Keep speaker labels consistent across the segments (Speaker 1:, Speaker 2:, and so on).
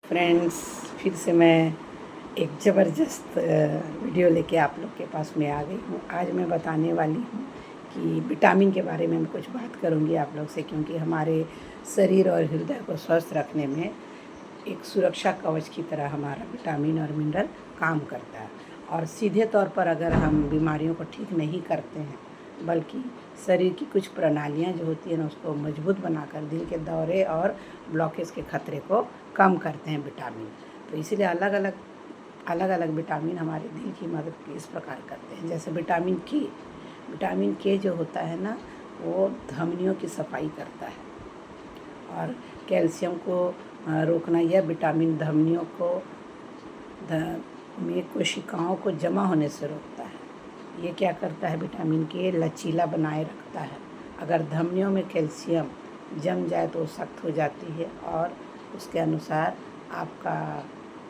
Speaker 1: Friends, फिर से मैं एक ज़बरदस्त वीडियो लेके आप लोग के पास में आ गई हूँ। आज मैं बताने वाली हूँ कि विटामिन के बारे में मैं कुछ बात करूँगी आप लोग से, क्योंकि हमारे शरीर और हृदय को स्वस्थ रखने में एक सुरक्षा कवच की तरह हमारा विटामिन और मिनरल काम करता है। और सीधे तौर पर अगर हम बीमारियों को ठीक नहीं करते हैं, बल्कि शरीर की कुछ प्रणालियाँ जो होती हैं ना, उसको मजबूत बनाकर दिल के दौरे और ब्लॉकेज के खतरे को कम करते हैं विटामिन। तो इसीलिए अलग अलग विटामिन हमारे दिल की मदद इस प्रकार करते हैं। जैसे विटामिन के जो होता है ना, वो धमनियों की सफाई करता है। और कैल्शियम को रोकना, यह विटामिन धमनियों को में कोशिकाओं को जमा होने से रोकता है। ये क्या करता है, विटामिन के लचीला बनाए रखता है। अगर धमनियों में कैल्शियम जम जाए तो सख्त हो जाती है, और उसके अनुसार आपका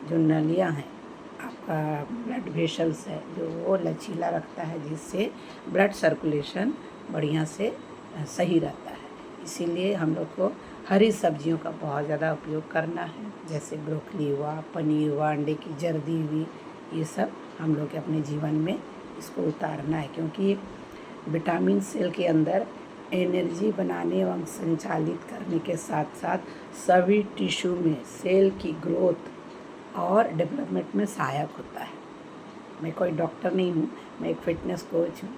Speaker 1: जो नलियाँ हैं, आपका ब्लड वेसल्स है, जो वो लचीला रखता है, जिससे ब्लड सर्कुलेशन बढ़िया से सही रहता है। इसीलिए हम लोग को हरी सब्जियों का बहुत ज़्यादा उपयोग करना है। जैसे ब्रोकली हुआ, पनीर हुआ, अंडे की जर्दी हुई, ये सब हम लोग के अपने जीवन में इसको उतारना है, क्योंकि विटामिन सेल के अंदर एनर्जी बनाने एवं संचालित करने के साथ साथ सभी टिश्यू में सेल की ग्रोथ और डेवलपमेंट में सहायक होता है। मैं कोई डॉक्टर नहीं हूँ, मैं एक फिटनेस कोच हूँ,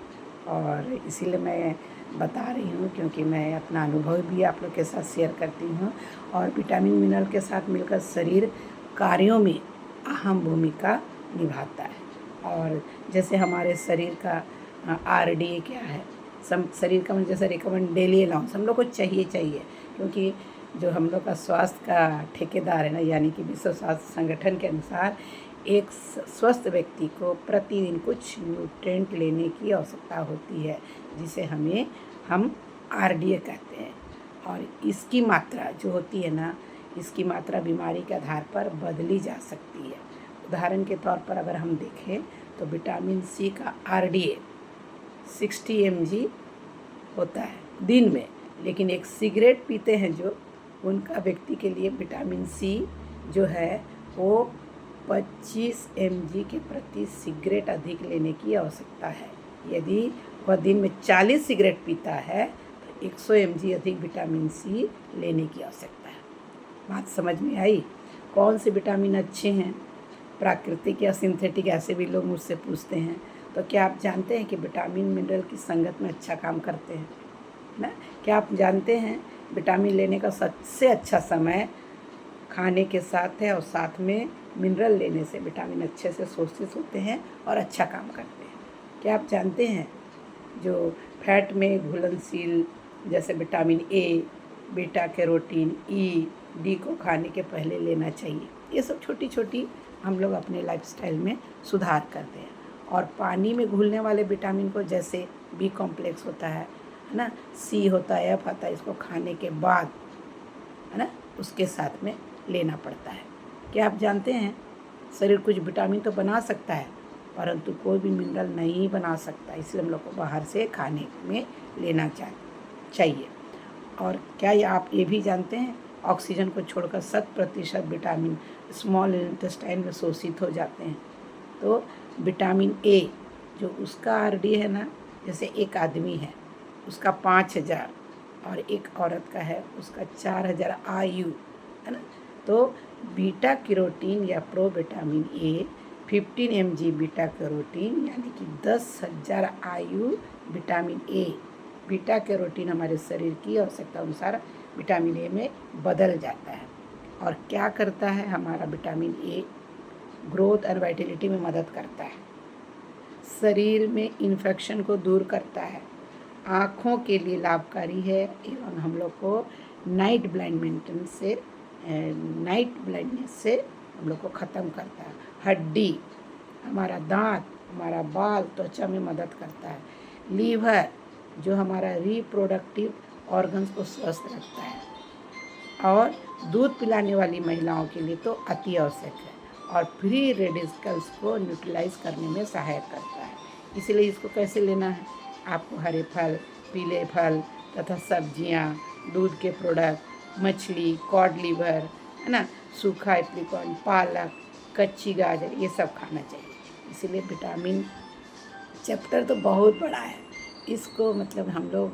Speaker 1: और इसीलिए मैं बता रही हूँ, क्योंकि मैं अपना अनुभव भी आप लोग के साथ शेयर करती हूँ। और विटामिन मिनरल के साथ मिलकर शरीर कार्यों में अहम भूमिका निभाता है। और जैसे हमारे शरीर का RDA क्या है, शरीर का जैसे रिकमेंड डेली अलाउंस हम लोग को चाहिए, क्योंकि जो हम लोग का स्वास्थ्य का ठेकेदार है ना, यानी कि विश्व स्वास्थ्य संगठन के अनुसार एक स्वस्थ व्यक्ति को प्रतिदिन कुछ न्यूट्रिएंट लेने की आवश्यकता होती है, जिसे हम RDA कहते हैं। और इसकी मात्रा जो होती है ना, इसकी मात्रा बीमारी के आधार पर बदली जा सकती है। उदाहरण के तौर पर अगर हम देखें तो विटामिन सी का RDA 60 mg होता है दिन में, लेकिन एक सिगरेट पीते हैं जो उनका व्यक्ति के लिए विटामिन सी जो है वो 25 mg के प्रति सिगरेट अधिक लेने की आवश्यकता है। यदि वह दिन में 40 सिगरेट पीता है तो 100 mg अधिक विटामिन सी लेने की आवश्यकता है। बात समझ में आई? कौन से विटामिन अच्छे हैं, प्राकृतिक या सिंथेटिक, ऐसे भी लोग मुझसे पूछते हैं। तो क्या आप जानते हैं कि विटामिन मिनरल की संगत में अच्छा काम करते हैं ना? क्या आप जानते हैं विटामिन लेने का सबसे अच्छा समय खाने के साथ है, और साथ में मिनरल लेने से विटामिन अच्छे से शोषित होते हैं और अच्छा काम करते हैं। क्या आप जानते हैं जो फैट में घुलनशील, जैसे vitamin A, beta carotene, E, D को खाने के पहले लेना चाहिए। ये सब छोटी छोटी हम लोग अपने लाइफस्टाइल में सुधार करते हैं। और पानी में घुलने वाले विटामिन को, जैसे बी कॉम्प्लेक्स होता है ना, सी होता है, एफ आता है, इसको खाने के बाद है ना उसके साथ में लेना पड़ता है। क्या आप जानते हैं शरीर कुछ विटामिन तो बना सकता है, परंतु कोई भी मिनरल नहीं बना सकता, इसलिए हम लोग को बाहर से खाने में लेना चाहिए। और क्या आप ये भी जानते हैं, ऑक्सीजन को छोड़कर 100% विटामिन स्मॉल इंटेस्टाइन में शोषित हो जाते हैं। तो विटामिन ए जो उसका RDA है ना, जैसे एक आदमी है उसका 5000 और एक औरत का है उसका 4000 IU है ना। तो बीटा कैरोटीन या pro vitamin A 15 mg beta carotene, यानी कि 10,000 IU vitamin A, beta carotene हमारे शरीर की आवश्यकता अनुसार विटामिन ए में बदल जाता है। और क्या करता है हमारा विटामिन ए, ग्रोथ और वाइटलिटी में मदद करता है, शरीर में इन्फेक्शन को दूर करता है, आँखों के लिए लाभकारी है, एवं हम लोग को नाइट ब्लाइंडनेस से हम लोग को ख़त्म करता है। हड्डी, हमारा दांत, हमारा बाल, त्वचा में मदद करता है। लीवर जो हमारा रिप्रोडक्टिव ऑर्गन्स को स्वस्थ रखता है, और दूध पिलाने वाली महिलाओं के लिए तो अति आवश्यक है, और फ्री रेडिकल्स को न्यूट्रलाइज करने में सहायक करता है। इसलिए इसको कैसे लेना है, आपको हरे फल, पीले फल तथा सब्जियां, दूध के प्रोडक्ट, मछली, कॉड लिवर है ना, सूखा एप्रिकॉन, पालक, कच्ची गाजर, ये सब खाना चाहिए। इसीलिए विटामिन चैप्टर तो बहुत बड़ा है, इसको मतलब हम लोग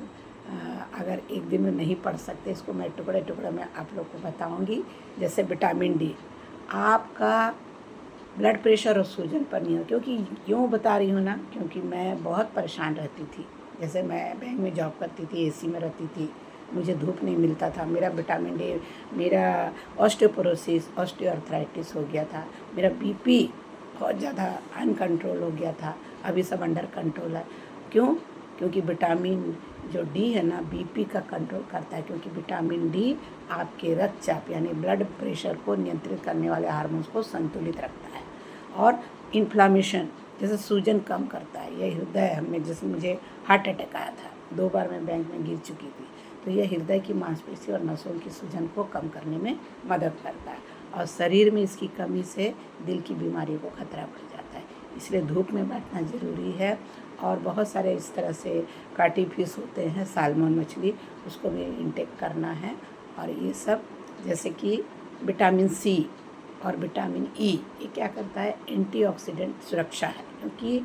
Speaker 1: अगर एक दिन में नहीं पढ़ सकते, इसको मैं टुकड़े टुकड़े में आप लोग को बताऊंगी। जैसे विटामिन डी आपका ब्लड प्रेशर और सूजन पर नहीं हो, क्योंकि यूँ बता रही हूँ ना, क्योंकि मैं बहुत परेशान रहती थी। जैसे मैं बैंक में जॉब करती थी, एसी में रहती थी, मुझे धूप नहीं मिलता था, मेरा विटामिन डी, मेरा ऑस्टियोपोरोसिस, ऑस्टियोआर्थराइटिस हो गया था, मेरा बीपी बहुत ज़्यादा अनकंट्रोल हो गया था। अभी सब अंडर कंट्रोल है। क्यों? क्योंकि विटामिन जो डी है ना, बीपी का कंट्रोल करता है, क्योंकि विटामिन डी आपके रक्तचाप यानी ब्लड प्रेशर को नियंत्रित करने वाले हार्मोन्स को संतुलित रखता है, और इन्फ्लामेशन जैसे सूजन कम करता है। यह हृदय में, जैसे मुझे हार्ट अटैक आया था, 2 बार मैं बैंक में गिर चुकी थी, तो यह हृदय की मांसपेशी और नसों की सूजन को कम करने में मदद करता है, और शरीर में इसकी कमी से दिल की बीमारियों को खतरा बढ़ जाता है। इसलिए धूप में बैठना ज़रूरी है। और बहुत सारे इस तरह से काटी फिश होते हैं, साल्मन मछली, उसको भी इंटेक करना है। और ये सब जैसे कि विटामिन सी और विटामिन ई, ये क्या करता है, एंटीऑक्सीडेंट सुरक्षा है, क्योंकि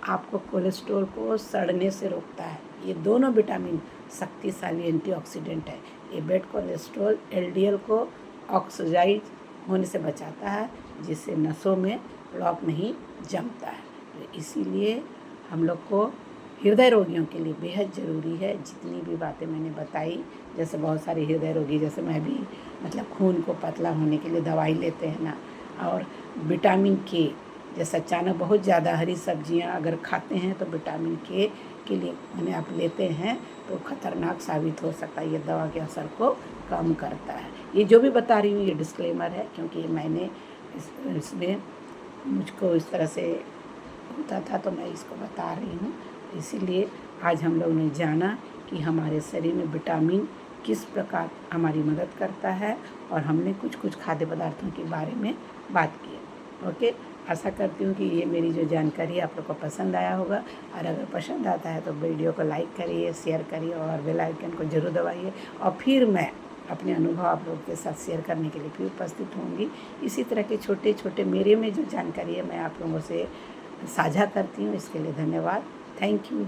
Speaker 1: आपको कोलेस्ट्रॉल को सड़ने से रोकता है। ये दोनों विटामिन शक्तिशाली एंटीऑक्सीडेंट है। ये बैड कोलेस्ट्रॉल एलडीएल को ऑक्सीडाइज होने से बचाता है, जिससे नसों में प्लॉक नहीं जमता है। तो इसीलिए हम लोग को हृदय रोगियों के लिए बेहद ज़रूरी है जितनी भी बातें मैंने बताई। जैसे बहुत सारे हृदय रोगी, जैसे मैं भी मतलब खून को पतला होने के लिए दवाई लेते हैं ना, और विटामिन के जैसे अचानक बहुत ज़्यादा हरी सब्जियां अगर खाते हैं तो विटामिन के लिए मैंने आप लेते हैं तो खतरनाक साबित हो सकता है। ये दवा के असर को कम करता है। ये जो भी बता रही हूँ ये डिस्क्लेमर है, क्योंकि मैंने इसमें मुझको इस तरह से होता था तो मैं इसको बता रही हूँ। इसीलिए आज हम लोग ने जाना कि हमारे शरीर में विटामिन किस प्रकार हमारी मदद करता है, और हमने कुछ कुछ खाद्य पदार्थों के बारे में बात की। ओके, आशा करती हूँ कि ये मेरी जो जानकारी आप लोग को पसंद आया होगा, और अगर पसंद आता है तो वीडियो को लाइक करिए, शेयर करिए और बेल आइकन को ज़रूर दबाइए। और फिर मैं अपने अनुभव आप लोगों के साथ शेयर करने के लिए फिर उपस्थित होंगी। इसी तरह के छोटे छोटे मेरे में जो जानकारी है मैं आप लोगों से साझा करती हूँ। इसके लिए धन्यवाद। Thank you.